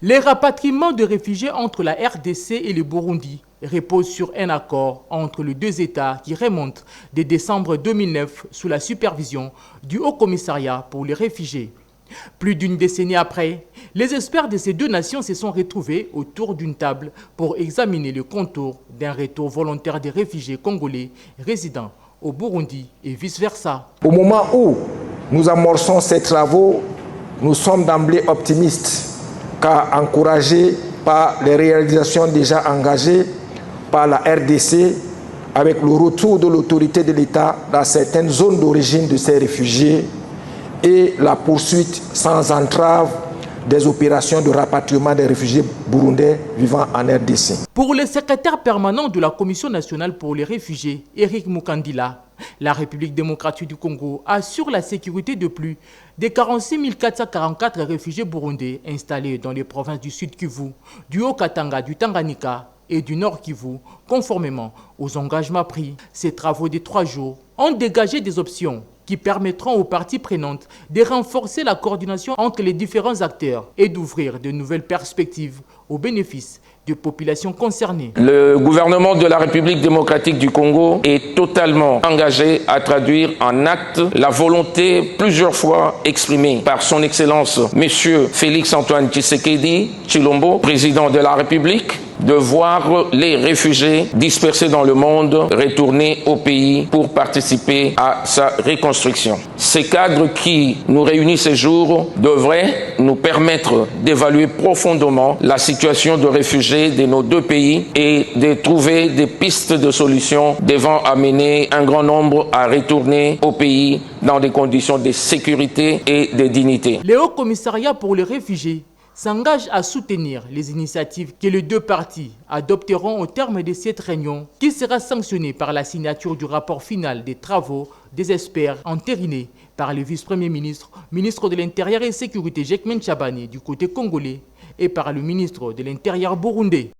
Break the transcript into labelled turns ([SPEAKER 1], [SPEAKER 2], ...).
[SPEAKER 1] Les rapatriements de réfugiés entre la RDC et le Burundi reposent sur un accord entre les deux États qui remonte de décembre 2009 sous la supervision du Haut Commissariat pour les réfugiés. Plus d'une décennie après, les experts de ces deux nations se sont retrouvés autour d'une table pour examiner le contour d'un retour volontaire des réfugiés congolais résidant au Burundi et vice-versa.
[SPEAKER 2] Au moment où nous amorçons ces travaux, nous sommes d'emblée optimistes, car encouragés par les réalisations déjà engagées par la RDC avec le retour de l'autorité de l'État dans certaines zones d'origine de ces réfugiés et la poursuite sans entrave des opérations de rapatriement des réfugiés burundais vivant en RDC.
[SPEAKER 1] Pour le secrétaire permanent de la Commission nationale pour les réfugiés, Eric Mukandila, la République démocratique du Congo assure la sécurité de plus de 46 444 réfugiés burundais installés dans les provinces du Sud Kivu, du Haut-Katanga, du Tanganyika et du Nord Kivu, conformément aux engagements pris. Ces travaux de 3 jours ont dégagé des options qui permettront aux parties prenantes de renforcer la coordination entre les différents acteurs et d'ouvrir de nouvelles perspectives au bénéfice des populations concernées.
[SPEAKER 3] Le gouvernement de la République démocratique du Congo est totalement engagé à traduire en acte la volonté plusieurs fois exprimée par son Excellence M. Félix-Antoine Tshisekedi Tshilombo, président de la République, de voir les réfugiés dispersés dans le monde retourner au pays pour participer à sa reconstruction. Ces cadres qui nous réunissent ces jours devraient nous permettre d'évaluer profondément la situation de réfugiés de nos deux pays et de trouver des pistes de solutions devant amener un grand nombre à retourner au pays dans des conditions de sécurité et de dignité.
[SPEAKER 1] Le Haut Commissariat pour les réfugiés s'engage à soutenir les initiatives que les deux parties adopteront au terme de cette réunion qui sera sanctionnée par la signature du rapport final des travaux des experts entérinés par le vice-premier ministre, ministre de l'Intérieur et Sécurité Jacquemain Tchabani du côté congolais et par le ministre de l'Intérieur burundais.